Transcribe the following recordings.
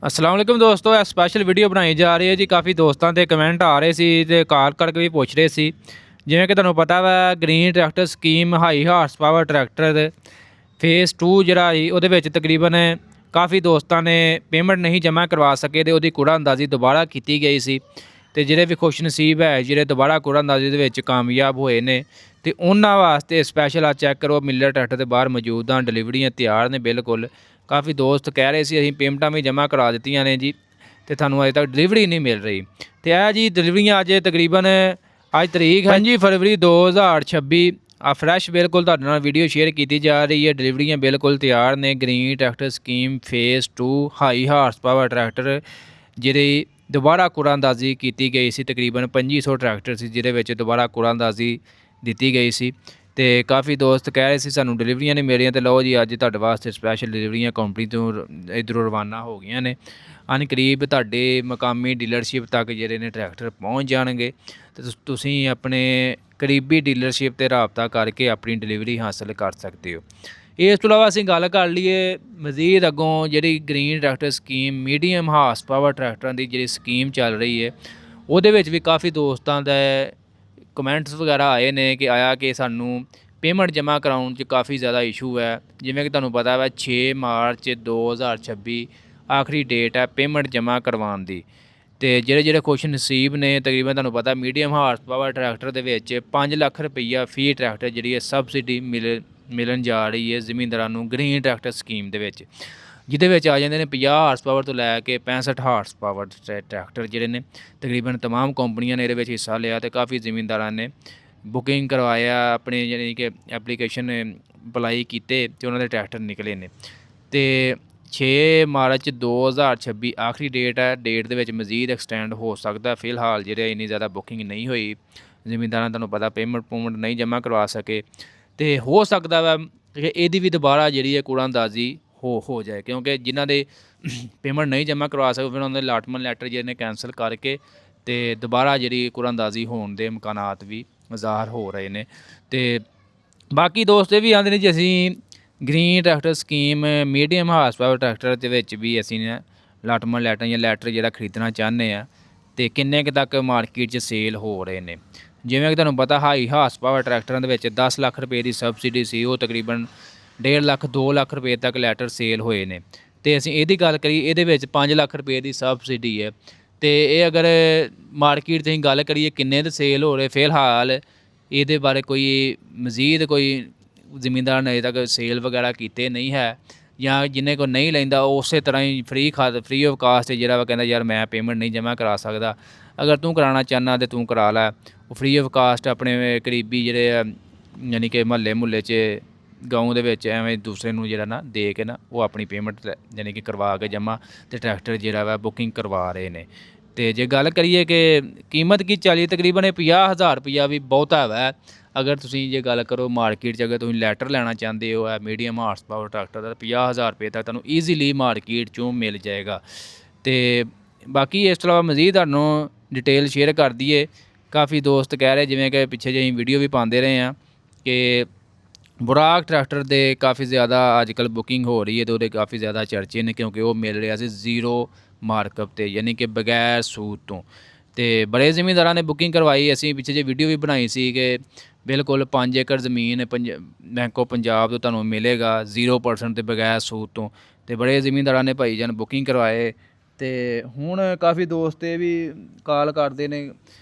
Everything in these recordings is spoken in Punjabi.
अस्सलाम वालेकुम दोस्तों, ਇਹ ਸਪੈਸ਼ਲ ਵੀਡੀਓ ਬਣਾਈ ਜਾ ਰਹੀ ਹੈ ਜੀ। ਕਾਫੀ ਦੋਸਤਾਂ ਦੇ ਕਮੈਂਟ ਆ ਰਹੇ ਸੀ ਤੇ ਕਾਲ ਕਰਕੇ ਵੀ ਪੁੱਛ ਰਹੇ ਸੀ। ਜਿਵੇਂ ਕਿ ਤੁਹਾਨੂੰ ਪਤਾ ਵਾ green tractor scheme high horse power tractor ਦੇ ਫੇਸ 2 ਜਿਹੜਾ ਸੀ ਉਹਦੇ ਵਿੱਚ ਤਕਰੀਬਨ ਕਾਫੀ ਦੋਸਤਾਂ ਨੇ ਪੇਮੈਂਟ ਨਹੀਂ ਜਮ੍ਹਾਂ ਕਰਵਾ ਸਕੇ ਤੇ ਉਹਦੀ ਕੂੜਾ ਅੰਦਾਜ਼ੀ ਦੁਬਾਰਾ ਕੀਤੀ ਗਈ ਸੀ ਤੇ ਜਿਹੜੇ ਵੀ ਖੁਸ਼ ਨਸੀਬ ਹੈ ਜਿਹੜੇ ਦੁਬਾਰਾ ਕੂੜਾ ਅੰਦਾਜ਼ੀ ਦੇ ਵਿੱਚ ਕਾਮਯਾਬ ਹੋਏ ਨੇ ਤੇ ਉਹਨਾਂ ਵਾਸਤੇ ਸਪੈਸ਼ਲ ਆ ਚੈੱਕ ਕਰੋ ਮਿਲਰ ਟਰੈਕਟਰ ਦੇ ਬਾਹਰ ਮੌਜੂਦ ਹਨ। ਡਿਲੀਵਰੀਆਂ ਤਿਆਰ ਨੇ ਬਿਲਕੁਲ। ਕਾਫੀ ਦੋਸਤ ਕਹਿ ਰਹੇ ਸੀ ਅਸੀਂ ਪੇਮੈਂਟਾਂ ਵੀ ਜਮ੍ਹਾਂ ਕਰਾ ਦਿੱਤੀਆਂ ਨੇ ਜੀ ਤੇ ਤੁਹਾਨੂੰ ਅਜੇ ਤੱਕ ਡਿਲੀਵਰੀ ਨਹੀਂ ਮਿਲ ਰਹੀ। ਤੇ ਇਹ ਜੀ ਡਿਲੀਵਰੀਆਂ ਅੱਜ ਤਕਰੀਬਨ ਅੱਜ ਤਰੀਕ ਹੈ 5 ਫਰਵਰੀ 2026। ਆ ਫਰੈਸ਼ ਬਿਲਕੁਲ ਤੁਹਾਡੇ ਨਾਲ ਵੀਡੀਓ ਸ਼ੇਅਰ ਕੀਤੀ ਜਾ ਰਹੀ ਹੈ। ਡਿਲੀਵਰੀਆਂ ਬਿਲਕੁਲ ਤਿਆਰ ਨੇ। Green tractor scheme face 2 high horse power tractor ਜਿਹੜੀ ਦੁਬਾਰਾ ਕੂੜਾ ਅੰਦਾਜ਼ੀ ਕੀਤੀ ਗਈ ਸੀ। ਤਕਰੀਬਨ 2500 ਟਰੈਕਟਰ ਸੀ ਜਿਹਦੇ ਵਿੱਚ ਦੁਬਾਰਾ ਕੂੜਾ ਅੰਦਾਜ਼ੀ ਦਿੱਤੀ ਗਈ ਸੀ ਤੇ ਕਾਫੀ ਦੋਸਤ ਕਹਿ ਰਹੇ ਸੀ ਸਾਨੂੰ ਡਿਲੀਵਰੀਆਂ ਨਹੀਂ ਮਿਲ ਰਹੀਆਂ। ਤੇ ਲਓ ਜੀ ਅੱਜ ਤੁਹਾਡੇ ਵਾਸਤੇ ਸਪੈਸ਼ਲ ਡਿਲੀਵਰੀਆਂ ਕੰਪਨੀ ਤੋਂ ਇੱਧਰੋਂ ਰਵਾਨਾ ਹੋ ਗਈਆਂ ਨੇ। ਕਰੀਬ ਤੁਹਾਡੇ ਮਕਾਮੀ ਡੀਲਰਸ਼ਿਪ ਤੱਕ ਜਿਹੜੇ ਨੇ ਟਰੈਕਟਰ ਪਹੁੰਚ ਜਾਣਗੇ ਤੇ ਤੁਸੀਂ ਆਪਣੇ ਕਰੀਬੀ ਡੀਲਰਸ਼ਿਪ 'ਤੇ ਰਾਬਤਾ ਕਰਕੇ ਆਪਣੀ ਡਿਲੀਵਰੀ ਹਾਸਲ ਕਰ ਸਕਦੇ ਹੋ। ਇਸ ਤੋਂ ਇਲਾਵਾ ਅਸੀਂ ਗੱਲ ਕਰ ਲਈਏ ਮਜ਼ੀਦ ਅੱਗੋਂ ਜਿਹੜੀ green tractor scheme medium horse power ਟਰੈਕਟਰਾਂ ਦੀ ਜਿਹੜੀ ਸਕੀਮ ਚੱਲ ਰਹੀ ਹੈ ਉਹਦੇ ਵਿੱਚ ਵੀ ਕਾਫੀ ਦੋਸਤਾਂ ਦਾ ਕਮੈਂਟਸ ਵਗੈਰਾ ਆਏ ਨੇ ਕਿ ਸਾਨੂੰ ਪੇਮੈਂਟ ਜਮ੍ਹਾਂ ਕਰਾਉਣ 'ਚ ਕਾਫੀ ਜ਼ਿਆਦਾ ਇਸ਼ੂ ਹੈ। ਜਿਵੇਂ ਕਿ ਤੁਹਾਨੂੰ ਪਤਾ ਵਾ 6 ਮਾਰਚ 2026 ਆਖਰੀ ਡੇਟ ਹੈ ਪੇਮੈਂਟ ਜਮ੍ਹਾਂ ਕਰਵਾਉਣ ਦੀ। ਤੇ ਜਿਹੜੇ ਖੁਸ਼ ਨਸੀਬ ਨੇ ਤਕਰੀਬਨ ਤੁਹਾਨੂੰ ਪਤਾ ਮੀਡੀਅਮ ਹਾਰਸ ਪਾਵਰ ਟਰੈਕਟਰ ਦੇ ਵਿੱਚ 5 ਲੱਖ ਰੁਪਈਆ ਫੀ ਟਰੈਕਟਰ ਜਿਹੜੀ ਹੈ ਸਬਸਿਡੀ ਮਿਲਣ ਜਾ ਰਹੀ ਹੈ ਜ਼ਿਮੀਂਦਾਰਾਂ ਨੂੰ ਗ੍ਰੀਨ ਟਰੈਕਟਰ ਸਕੀਮ ਦੇ ਵਿੱਚ, ਜਿਹਦੇ ਵਿੱਚ ਆ ਜਾਂਦੇ ਨੇ 50 ਹਾਰਸ ਪਾਵਰ ਤੋਂ ਲੈ ਕੇ 65 ਹਾਰਸ ਪਾਵਰ ਟਰੈਕਟਰ ਜਿਹੜੇ ਨੇ। ਤਕਰੀਬਨ ਤਮਾਮ ਕੰਪਨੀਆਂ ਨੇ ਇਹਦੇ ਵਿੱਚ ਹਿੱਸਾ ਲਿਆ ਤੇ ਕਾਫੀ ਜ਼ਿਮੀਂਦਾਰਾਂ ਨੇ ਬੁਕਿੰਗ ਕਰਵਾਇਆ ਆਪਣੇ ਯਾਨੀ ਕਿ ਐਪਲੀਕੇਸ਼ਨ ਅਪਲਾਈ ਕੀਤੇ ਤੇ ਉਹਨਾਂ ਦੇ ਟਰੈਕਟਰ ਨਿਕਲੇ ਨੇ। ਤੇ 6 ਮਾਰਚ 2026 ਆਖਰੀ ਡੇਟ ਹੈ। ਡੇਟ ਦੇ ਵਿੱਚ ਮਜ਼ੀਦ ਐਕਸਟੈਂਡ ਹੋ ਸਕਦਾ। ਫਿਲਹਾਲ ਜਿਹੜੇ ਇੰਨੀ ਜ਼ਿਆਦਾ ਬੁਕਿੰਗ ਨਹੀਂ ਹੋਈ ਜ਼ਿਮੀਂਦਾਰਾਂ ਤੁਹਾਨੂੰ ਪਤਾ ਪੇਮੈਂਟ ਨਹੀਂ ਜਮ੍ਹਾਂ ਕਰਵਾ ਸਕੇ ਤੇ ਹੋ ਸਕਦਾ ਵਾ ਕਿ ਇਹਦੀ ਵੀ ਦੁਬਾਰਾ ਜਿਹੜੀ ਹੈ ਕੂੜਾ ਅੰਦਾਜ਼ੀ ਹੋ ਜਾਏ ਕਿਉਂਕਿ ਜਿਨ੍ਹਾਂ ਦੇ ਪੇਮੈਂਟ ਨਹੀਂ ਜਮ੍ਹਾਂ ਕਰਵਾ ਸਕਦੇ ਫਿਰ ਉਹਨਾਂ ਦੇ ਅਲਾਟਮੈਂਟ ਲੈਟਰ ਜਿਹੜੇ ਨੇ ਕੈਂਸਲ ਕਰਕੇ ਤੇ ਦੁਬਾਰਾ ਜਿਹੜੀ ਕੂੜਾ ਅੰਦਾਜ਼ੀ ਹੋਣ ਦੇ ਇਮਕਾਨਾਤ ਵੀ ਜ਼ਾਹਰ ਹੋ ਰਹੇ ਨੇ। ਤੇ ਬਾਕੀ ਦੋਸਤ ਇਹ ਵੀ ਆਉਂਦੇ ਨੇ ਜੀ ਅਸੀਂ green tractor scheme medium horse power tractor ਦੇ ਵਿੱਚ ਵੀ ਅਸੀਂ ਅਲਾਟਮੈਂਟ ਲੈਟਰ ਜਾਂ ਲੈਟਰ ਜਿਹੜਾ ਖਰੀਦਣਾ ਚਾਹੁੰਦੇ ਆ ਤੇ ਕਿੰਨੇ ਕੁ ਤੱਕ ਮਾਰਕੀਟ 'ਚ ਸੇਲ ਹੋ ਰਹੇ ਨੇ। ਜਿਵੇਂ ਕਿ ਤੁਹਾਨੂੰ ਪਤਾ ਹਾਈ ਹਾਰਸ ਪਾਵਰ ਟਰੈਕਟਰਾਂ ਦੇ ਵਿੱਚ 10 ਲੱਖ ਰੁਪਏ ਦੀ ਸਬਸਿਡੀ ਸੀ, ਉਹ ਤਕਰੀਬਨ 1.5 ਲੱਖ 2 ਲੱਖ ਰੁਪਏ ਤੱਕ ਲੈਟਰ ਸੇਲ ਹੋਏ ਨੇ। ਤੇ ਅਸੀਂ ਇਹਦੀ ਗੱਲ ਕਰੀਏ ਇਹਦੇ ਵਿੱਚ 5 ਲੱਖ ਰੁਪਏ ਦੀ ਸਬਸਿਡੀ ਹੈ ਤੇ ਇਹ ਅਗਰ ਮਾਰਕੀਟ 'ਤੇ ਅਸੀਂ ਗੱਲ ਕਰੀਏ ਕਿੰਨੇ ਦੇ ਸੇਲ ਹੋ ਰਹੇ ਫਿਲਹਾਲ ਇਹਦੇ ਬਾਰੇ ਕੋਈ ਮਜ਼ੀਦ ਕੋਈ ਜ਼ਿਮੀਂਦਾਰ ਨੇ ਅਜੇ ਤੱਕ ਸੇਲ ਵਗੈਰਾ ਕੀਤੇ ਨਹੀਂ ਹੈ ਜਾਂ ਜਿਹਨੇ ਕੋਲ ਨਹੀਂ ਲੈਂਦਾ ਉਹ ਉਸੇ ਤਰ੍ਹਾਂ ਹੀ ਫ੍ਰੀ ਆਫ ਕਾਸਟ ਜਿਹੜਾ ਵਾ ਕਹਿੰਦਾ ਯਾਰ ਮੈਂ ਪੇਮੈਂਟ ਨਹੀਂ ਜਮ੍ਹਾਂ ਕਰਾ ਸਕਦਾ। ਅਗਰ ਤੂੰ ਕਰਾਉਣਾ ਚਾਹੁੰਦਾ ਤਾਂ ਤੂੰ ਕਰਾ ਲੈ। ਉਹ ਫ੍ਰੀ ਆਫ ਕਾਸਟ ਆਪਣੇ ਕਰੀਬੀ ਜਿਹੜੇ ਆ ਯਾਨੀ ਕਿ ਮੁਹੱਲੇ 'ਚ ਗਾਉਂ ਦੇ ਵਿੱਚ ਐਵੇਂ ਦੂਸਰੇ ਨੂੰ ਜਿਹੜਾ ਨਾ ਦੇ ਕੇ ਨਾ ਉਹ ਆਪਣੀ ਪੇਮੈਂਟ ਯਾਨੀ ਕਿ ਕਰਵਾ ਕੇ ਜਮ੍ਹਾਂ ਤੇ ਟਰੈਕਟਰ ਜਿਹੜਾ ਵਾ ਬੁਕਿੰਗ ਕਰਵਾ ਰਹੇ ਨੇ। ਤੇ ਜੇ ਗੱਲ ਕਰੀਏ ਕਿ ਕੀਮਤ ਕੀ ਚੱਲੀ ਤਕਰੀਬਨ 50,000 ਰੁਪਈਆ ਵੀ ਬਹੁਤਾ ਵਾ। ਅਗਰ ਤੁਸੀਂ ਜੇ ਗੱਲ ਕਰੋ ਮਾਰਕੀਟ 'ਚ ਅਗਰ ਤੁਸੀਂ ਲੈਟਰ ਲੈਣਾ ਚਾਹੁੰਦੇ ਹੋ ਮੀਡੀਅਮ ਹਾਰਸ ਪਾਵਰ ਟਰੈਕਟਰ ਦਾ 50,000 ਰੁਪਏ ਤੱਕ ਤੁਹਾਨੂੰ ਈਜ਼ੀਲੀ ਮਾਰਕੀਟ 'ਚੋਂ ਮਿਲ ਜਾਏਗਾ। ਤੇ ਬਾਕੀ ਇਸ ਤੋਂ ਇਲਾਵਾ ਮਜ਼ੀਦ ਤੁਹਾਨੂੰ ਡਿਟੇਲ ਸ਼ੇਅਰ ਕਰ ਦਈਏ। ਕਾਫੀ ਦੋਸਤ ਕਹਿ ਰਹੇ ਜਿਵੇਂ ਕਿ ਪਿੱਛੇ ਜਿਹੇ ਅਸੀਂ ਵੀਡੀਓ ਵੀ ਪਾਉਂਦੇ ਰਹੇ ਹਾਂ ਕਿ ਬੁਰਾਕ ਟਰੈਕਟਰ ਦੇ ਕਾਫੀ ਜ਼ਿਆਦਾ ਅੱਜ ਕੱਲ੍ਹ ਬੁਕਿੰਗ ਹੋ ਰਹੀ ਹੈ ਤੇ ਉਹਦੇ ਕਾਫੀ ਜ਼ਿਆਦਾ ਚਰਚੇ ਨੇ ਕਿਉਂਕਿ ਉਹ ਮਿਲ ਰਿਹਾ ਸੀ ਜ਼ੀਰੋ ਮਾਰਕਅਪ 'ਤੇ ਯਾਨੀ ਕਿ ਬਗੈਰ ਸੂਦ ਤੋਂ। ਤੇ ਬੜੇ ਜ਼ਿਮੀਂਦਾਰਾਂ ਨੇ ਬੁਕਿੰਗ ਕਰਵਾਈ। ਅਸੀਂ ਪਿੱਛੇ ਜਿਹੇ ਵੀਡੀਓ ਵੀ ਬਣਾਈ ਸੀ ਕਿ ਬਿਲਕੁਲ 5 ਏਕੜ ਜ਼ਮੀਨ ਬੈਂਕ ਆਫ ਪੰਜਾਬ ਤੋਂ ਤੁਹਾਨੂੰ ਮਿਲੇਗਾ 0% ਤੇ ਬਗੈਰ ਸੂਦ ਤੋਂ। ਤੇ ਬੜੇ ਜ਼ਿਮੀਂਦਾਰਾਂ ਨੇ ਭਾਈ ਜਾਨ ਬੁਕਿੰਗ ਕਰਵਾਏ ਤੇ ਹੁਣ ਕਾਫੀ ਦੋਸਤ ਇਹ ਵੀ ਕਾਲ ਕਰਦੇ ਨੇ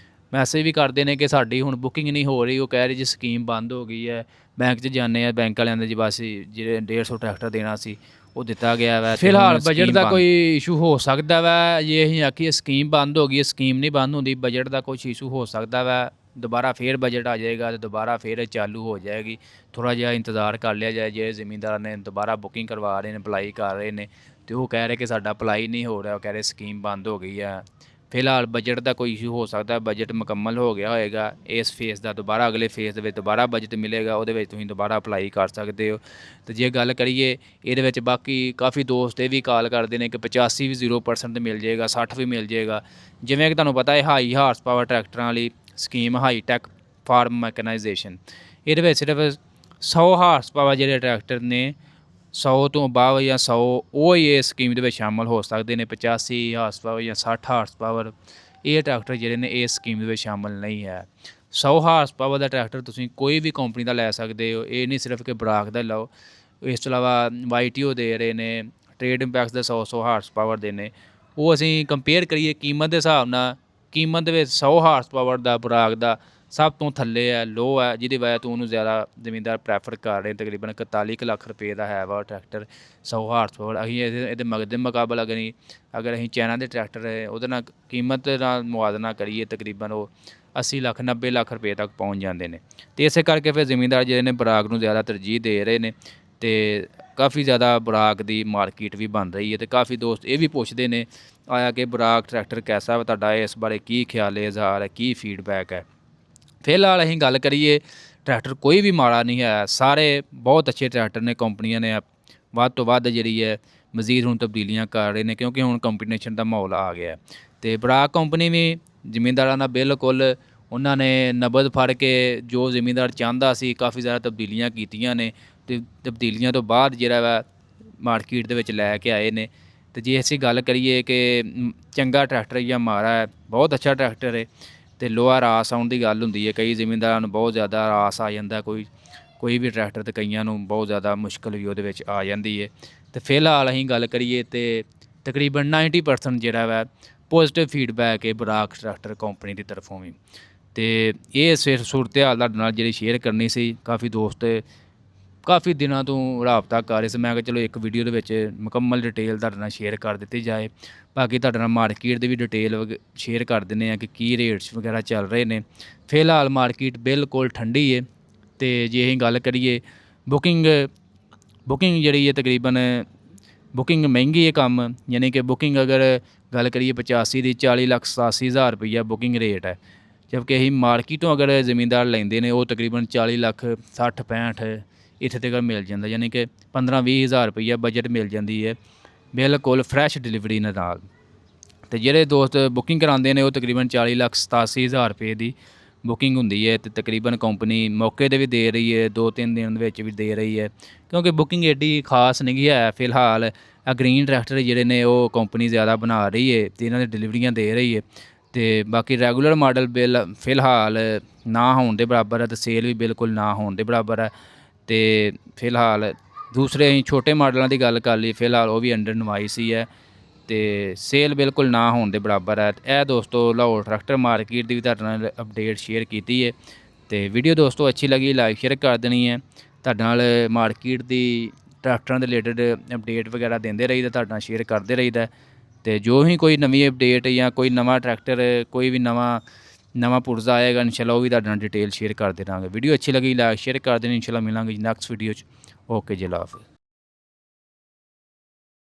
ਮੈਸੇਜ ਵੀ ਕਰਦੇ ਨੇ ਕਿ ਸਾਡੀ ਹੁਣ ਬੁਕਿੰਗ ਨਹੀਂ ਹੋ ਰਹੀ। ਉਹ ਕਹਿ ਰਹੇ ਜੀ ਸਕੀਮ ਬੰਦ ਹੋ ਗਈ ਹੈ। ਬੈਂਕ 'ਚ ਜਾਂਦੇ ਆ ਬੈਂਕ ਵਾਲਿਆਂ ਦੇ ਜੀ ਬਸ ਜਿਹੜੇ 150 ਟਰੈਕਟਰ ਦੇਣਾ ਸੀ ਉਹ ਦਿੱਤਾ ਗਿਆ ਵਾ। ਫਿਲਹਾਲ ਬਜਟ ਦਾ ਕੋਈ ਇਸ਼ੂ ਹੋ ਸਕਦਾ ਵਾ। ਜੇ ਅਸੀਂ ਆਖੀਏ ਸਕੀਮ ਬੰਦ ਹੋ ਗਈ ਸਕੀਮ ਨਹੀਂ ਬੰਦ ਹੁੰਦੀ, ਬਜਟ ਦਾ ਕੁਛ ਇਸ਼ੂ ਹੋ ਸਕਦਾ ਵਾ। ਦੁਬਾਰਾ ਫਿਰ ਬਜਟ ਆ ਜਾਏਗਾ ਤੇ ਦੁਬਾਰਾ ਫਿਰ ਚਾਲੂ ਹੋ ਜਾਏਗੀ। ਥੋੜ੍ਹਾ ਜਿਹਾ ਇੰਤਜ਼ਾਰ ਕਰ ਲਿਆ ਜਾਏ। ਜਿਹੜੇ ਜ਼ਿਮੀਂਦਾਰ ਨੇ ਦੁਬਾਰਾ ਬੁਕਿੰਗ ਕਰਵਾ ਰਹੇ ਨੇ ਅਪਲਾਈ ਕਰ ਰਹੇ ਨੇ ਤੇ ਉਹ ਕਹਿ ਰਹੇ ਕਿ ਸਾਡਾ ਅਪਲਾਈ ਨਹੀਂ ਹੋ ਰਿਹਾ, ਉਹ ਕਹਿ ਰਹੇ ਸਕੀਮ ਬੰਦ ਹੋ ਗਈ ਹੈ। ਫਿਲਹਾਲ ਬਜਟ ਦਾ ਕੋਈ ਇਸ਼ੂ ਹੋ ਸਕਦਾ। ਬਜਟ ਮੁਕੰਮਲ ਹੋ ਗਿਆ ਹੋਏਗਾ ਇਸ ਫੇਸ ਦਾ ਦੁਬਾਰਾ ਅਗਲੇ ਫੇਸ ਦੇ ਵਿੱਚ ਦੁਬਾਰਾ ਬਜਟ ਮਿਲੇਗਾ ਉਹਦੇ ਵਿੱਚ ਤੁਸੀਂ ਦੁਬਾਰਾ ਅਪਲਾਈ ਕਰ ਸਕਦੇ ਹੋ। ਤੇ ਜੇ ਗੱਲ ਕਰੀਏ ਇਹਦੇ ਵਿੱਚ ਬਾਕੀ ਕਾਫੀ ਦੋਸਤ ਇਹ ਵੀ ਕਾਲ ਕਰਦੇ ਨੇ ਕਿ 85 ਵੀ 0% ਮਿਲ ਜਾਏਗਾ, 60 ਵੀ ਮਿਲ ਜਾਏਗਾ। ਜਿਵੇਂ ਕਿ ਤੁਹਾਨੂੰ ਪਤਾ ਹੈ ਹਾਈ ਹਾਰਸ ਪਾਵਰ ਟਰੈਕਟਰਾਂ ਵਾਲੀ scheme high tech farm mechanisation ਇਹਦੇ ਵਿੱਚ ਸਿਰਫ 100 ਹਾਰਸ ਪਾਵਰ ਜਿਹੜੇ ਟਰੈਕਟਰ ਨੇ 100 ਤੋਂ ਅਬਾਵ ਜਾਂ 100 ਉਹ ਹੀ ਇਸ ਸਕੀਮ ਦੇ ਵਿੱਚ ਸ਼ਾਮਲ ਹੋ ਸਕਦੇ ਨੇ। 85 ਹਾਰਸ ਪਾਵਰ ਜਾਂ 60 ਹਾਰਸ ਪਾਵਰ ਇਹ ਟਰੈਕਟਰ ਜਿਹੜੇ ਨੇ ਇਸ ਸਕੀਮ ਦੇ ਵਿੱਚ ਸ਼ਾਮਲ ਨਹੀਂ ਹੈ। 100 ਹਾਰਸ ਪਾਵਰ ਦਾ ਟਰੈਕਟਰ ਤੁਸੀਂ ਕੋਈ ਵੀ ਕੰਪਨੀ ਦਾ ਲੈ ਸਕਦੇ ਹੋ, ਇਹ ਨਹੀਂ ਸਿਰਫ ਕਿ ਬਰਾਕ ਦਾ ਲਓ। ਇਸ ਤੋਂ ਇਲਾਵਾ YTO ਦੇ ਰਹੇ ਨੇ, ਟ੍ਰੇਡ ਇੰਪੈਕਸ ਦੇ 100 ਹਾਰਸ ਪਾਵਰ ਦੇ ਨੇ। ਉਹ ਅਸੀਂ ਕੰਪੇਅਰ ਕਰੀਏ ਕੀਮਤ ਦੇ ਹਿਸਾਬ ਨਾਲ, ਕੀਮਤ ਦੇ ਵਿੱਚ 100 ਹਾਰਸ ਪਾਵਰ ਦਾ ਬਰਾਕ ਦਾ ਸਭ ਤੋਂ ਥੱਲੇ ਹੈ, ਲੋ ਹੈ, ਜਿਹਦੀ ਵਜ੍ਹਾ ਤੋਂ ਉਹਨੂੰ ਜ਼ਿਆਦਾ ਜ਼ਮੀਨਦਾਰ ਪ੍ਰੈਫਰ ਕਰ ਰਹੇ। ਤਕਰੀਬਨ 41 ਕੁ ਲੱਖ ਰੁਪਏ ਦਾ ਹੈ ਵਾ ਟਰੈਕਟਰ 100 ਹਾਰਸ ਪਾਵਰ। ਅਸੀਂ ਇਹਦੇ ਮਗਦੇ ਮੁਕਾਬਲਾ ਅਗਰ ਅਸੀਂ ਚਾਈਨਾ ਦੇ ਟਰੈਕਟਰ ਉਹਦੇ ਨਾਲ ਕੀਮਤ ਨਾਲ ਮੁਆਵਜ਼ਾ ਕਰੀਏ, ਤਕਰੀਬਨ ਉਹ 80 ਲੱਖ 90 ਲੱਖ ਰੁਪਏ ਤੱਕ ਪਹੁੰਚ ਜਾਂਦੇ ਨੇ। ਅਤੇ ਇਸੇ ਕਰਕੇ ਫਿਰ ਜ਼ਮੀਨਦਾਰ ਜਿਹੜੇ ਨੇ ਬਰਾਕ ਨੂੰ ਜ਼ਿਆਦਾ ਤਰਜੀਹ ਦੇ ਰਹੇ ਨੇ ਅਤੇ ਕਾਫੀ ਜ਼ਿਆਦਾ ਬਰਾਕ ਦੀ ਮਾਰਕੀਟ ਵੀ ਬਣ ਰਹੀ ਹੈ। ਅਤੇ ਕਾਫੀ ਦੋਸਤ ਇਹ ਵੀ ਪੁੱਛਦੇ ਨੇ ਆਇਆ ਕਿ ਬਰਾਕ ਟਰੈਕਟਰ ਕੈਸਾ ਵਾ, ਤੁਹਾਡਾ ਇਸ ਬਾਰੇ ਕੀ ਖਿਆਲ ਹੈ, ਇਜ਼ਹਾਰ ਹੈ, ਕੀ ਫੀਡਬੈਕ ਹੈ। ਫਿਲਹਾਲ ਅਸੀਂ ਗੱਲ ਕਰੀਏ, ਟਰੈਕਟਰ ਕੋਈ ਵੀ ਮਾੜਾ ਨਹੀਂ ਹੈ, ਸਾਰੇ ਬਹੁਤ ਅੱਛੇ ਟਰੈਕਟਰ ਨੇ। ਕੰਪਨੀਆਂ ਨੇ ਵੱਧ ਤੋਂ ਵੱਧ ਜਿਹੜੀ ਹੈ ਮਜ਼ੀਦ ਹੁਣ ਤਬਦੀਲੀਆਂ ਕਰ ਰਹੇ ਨੇ, ਕਿਉਂਕਿ ਹੁਣ ਕੰਪੀਟੀਸ਼ਨ ਦਾ ਮਾਹੌਲ ਆ ਗਿਆ। ਅਤੇ ਬਰਾਕ ਕੰਪਨੀ ਵੀ ਜ਼ਿਮੀਂਦਾਰਾਂ ਦਾ ਬਿਲਕੁਲ ਉਹਨਾਂ ਨੇ ਨਬਜ਼ ਫੜ ਕੇ ਜੋ ਜ਼ਿਮੀਂਦਾਰ ਚਾਹੁੰਦਾ ਸੀ ਕਾਫੀ ਜ਼ਿਆਦਾ ਤਬਦੀਲੀਆਂ ਕੀਤੀਆਂ ਨੇ, ਅਤੇ ਤਬਦੀਲੀਆਂ ਤੋਂ ਬਾਅਦ ਜਿਹੜਾ ਵਾ ਮਾਰਕੀਟ ਦੇ ਵਿੱਚ ਲੈ ਕੇ ਆਏ ਨੇ। ਅਤੇ ਜੇ ਅਸੀਂ ਗੱਲ ਕਰੀਏ ਕਿ ਚੰਗਾ ਟਰੈਕਟਰ ਜਾਂ ਮਾੜਾ ਹੈ, ਬਹੁਤ ਅੱਛਾ ਟਰੈਕਟਰ ਹੈ। ਅਤੇ ਲੋਹਾ ਰਾਸ ਆਉਣ ਦੀ ਗੱਲ ਹੁੰਦੀ ਹੈ, ਕਈ ਜ਼ਿਮੀਂਦਾਰਾਂ ਨੂੰ ਬਹੁਤ ਜ਼ਿਆਦਾ ਰਾਸ ਆ ਜਾਂਦਾ ਕੋਈ ਵੀ ਟਰੈਕਟਰ, ਅਤੇ ਕਈਆਂ ਨੂੰ ਬਹੁਤ ਜ਼ਿਆਦਾ ਮੁਸ਼ਕਿਲ ਵੀ ਉਹਦੇ ਵਿੱਚ ਆ ਜਾਂਦੀ ਹੈ। ਅਤੇ ਫਿਲਹਾਲ ਅਸੀਂ ਗੱਲ ਕਰੀਏ ਤਾਂ ਤਕਰੀਬਨ 90% ਜਿਹੜਾ ਵਾ ਪੋਜ਼ੀਟਿਵ ਫੀਡਬੈਕ ਹੈ ਬਰਾਕ ਟਰੈਕਟਰ ਕੰਪਨੀ ਦੀ ਤਰਫੋਂ ਵੀ। ਅਤੇ ਇਹ ਸੂਰਤ ਹਾਲ ਤੁਹਾਡੇ ਨਾਲ ਜਿਹੜੀ ਸ਼ੇਅਰ ਕਰਨੀ ਸੀ। ਕਾਫੀ ਦੋਸਤ ਕਾਫੀ ਦਿਨਾਂ ਤੋਂ ਰਾਬਤਾ ਕਰ ਰਹੇ ਸੀ, ਮੈਂ ਕਿਹਾ ਚਲੋ ਇੱਕ ਵੀਡੀਓ ਦੇ ਵਿੱਚ ਮੁਕੰਮਲ ਡਿਟੇਲ ਤੁਹਾਡੇ ਨਾਲ ਸ਼ੇਅਰ ਕਰ ਦਿੱਤੀ ਜਾਏ। ਬਾਕੀ ਤੁਹਾਡੇ ਨਾਲ ਮਾਰਕੀਟ ਦੀ ਵੀ ਡਿਟੇਲ ਸ਼ੇਅਰ ਕਰ ਦਿੰਦੇ ਹਾਂ ਕਿ ਕੀ ਰੇਟਸ ਵਗੈਰਾ ਚੱਲ ਰਹੇ ਨੇ। ਫਿਲਹਾਲ ਮਾਰਕੀਟ ਬਿਲਕੁਲ ਠੰਡੀ ਹੈ। ਅਤੇ ਜੇ ਅਸੀਂ ਗੱਲ ਕਰੀਏ ਬੁਕਿੰਗ ਜਿਹੜੀ ਹੈ, ਤਕਰੀਬਨ ਬੁਕਿੰਗ ਮਹਿੰਗੀ ਹੈ ਕੰਮ, ਯਾਨੀ ਕਿ ਬੁਕਿੰਗ ਅਗਰ ਗੱਲ ਕਰੀਏ 85 ਦੀ 40,87,000 ਰੁਪਈਆ ਬੁਕਿੰਗ ਰੇਟ ਹੈ। ਜਦਕਿ ਅਸੀਂ ਮਾਰਕੀਟੋਂ ਅਗਰ ਜ਼ਮੀਨਦਾਰ ਲੈਂਦੇ ਨੇ ਉਹ ਤਕਰੀਬਨ 40 ਲੱਖ 60 65 ਇੱਥੇ ਤੱਕ ਮਿਲ ਜਾਂਦਾ, ਯਾਨੀ ਕਿ 15-20 ਹਜ਼ਾਰ ਰੁਪਈਆ ਬਜਟ ਮਿਲ ਜਾਂਦੀ ਹੈ ਬਿਲਕੁਲ ਫਰੈਸ਼ ਡਿਲੀਵਰੀ ਨਾਲ। ਅਤੇ ਜਿਹੜੇ ਦੋਸਤ ਬੁਕਿੰਗ ਕਰਾਉਂਦੇ ਨੇ ਉਹ ਤਕਰੀਬਨ 40,87,000 ਰੁਪਏ ਦੀ ਬੁਕਿੰਗ ਹੁੰਦੀ ਹੈ। ਅਤੇ ਤਕਰੀਬਨ ਕੰਪਨੀ ਮੌਕੇ 'ਤੇ ਵੀ ਦੇ ਰਹੀ ਹੈ, 2-3 ਦਿਨ ਦੇ ਵਿੱਚ ਵੀ ਦੇ ਰਹੀ ਹੈ, ਕਿਉਂਕਿ ਬੁਕਿੰਗ ਐਡੀ ਖਾਸ ਨਹੀਂ ਹੈ। ਫਿਲਹਾਲ ਗ੍ਰੀਨ ਟਰੈਕਟਰ ਜਿਹੜੇ ਨੇ ਉਹ ਕੰਪਨੀ ਜ਼ਿਆਦਾ ਬਣਾ ਰਹੀ ਹੈ ਅਤੇ ਇਹਨਾਂ ਦੀ ਡਿਲੀਵਰੀਆਂ ਦੇ ਰਹੀ ਹੈ। ਅਤੇ ਬਾਕੀ ਰੈਗੂਲਰ ਮਾਡਲ ਫਿਲਹਾਲ ਨਾ ਹੋਣ ਦੇ ਬਰਾਬਰ ਹੈ, ਅਤੇ ਸੇਲ ਵੀ ਬਿਲਕੁਲ ਨਾ ਹੋਣ ਦੇ ਬਰਾਬਰ ਹੈ। ਅਤੇ ਫਿਲਹਾਲ ਦੂਸਰੇ ਅਸੀਂ ਛੋਟੇ ਮਾਡਲਾਂ ਦੀ ਗੱਲ ਕਰ ਲਈ, ਫਿਲਹਾਲ ਉਹ ਵੀ ਅੰਡਰ ਨਵਾਈਸੀ ਹੈ, ਅਤੇ ਸੇਲ ਬਿਲਕੁਲ ਨਾ ਹੋਣ ਦੇ ਬਰਾਬਰ ਹੈ। ਇਹ ਦੋਸਤੋ ਲਾਹੌਰ ਟਰੈਕਟਰ ਮਾਰਕੀਟ ਦੀ ਵੀ ਤੁਹਾਡੇ ਨਾਲ ਅਪਡੇਟ ਸ਼ੇਅਰ ਕੀਤੀ ਹੈ। ਅਤੇ ਵੀਡੀਓ ਦੋਸਤੋ ਅੱਛੀ ਲੱਗੀ ਲਾਈਕ ਸ਼ੇਅਰ ਕਰ ਦੇਣੀ ਹੈ। ਤੁਹਾਡੇ ਨਾਲ ਮਾਰਕੀਟ ਦੀ ਟਰੈਕਟਰਾਂ ਦੇ ਰਿਲੇਟਡ ਅਪਡੇਟ ਵਗੈਰਾ ਦਿੰਦੇ ਰਹੀਦਾ, ਤੁਹਾਡੇ ਨਾਲ ਸ਼ੇਅਰ ਕਰਦੇ ਰਹੀਦਾ। ਅਤੇ ਜੋ ਹੀ ਕੋਈ ਨਵੀਂ ਅਪਡੇਟ ਜਾਂ ਕੋਈ ਨਵਾਂ ਟਰੈਕਟਰ, ਕੋਈ ਵੀ ਨਵਾਂ ਪੁਰਜ਼ਾ ਆਏਗਾ, ਇਨਸ਼ਾਅੱਲਾ ਉਹ ਵੀ ਤੁਹਾਡੇ ਨਾਲ ਡਿਟੇਲ ਸ਼ੇਅਰ ਕਰ ਦੇਵਾਂਗੇ। ਵੀਡੀਓ ਅੱਛੀ ਲੱਗੀ ਲਾਈਕ ਸ਼ੇਅਰ ਕਰ ਦੇਣੀ। ਇਨਸ਼ਾਅੱਲਾ ਮਿਲਾਂਗੇ ਨੈਕਸਟ ਵੀਡੀਓ 'ਚ। ਓਕੇ ਜੀ, ਅੱਲਾ ਹਾਫਿਜ਼।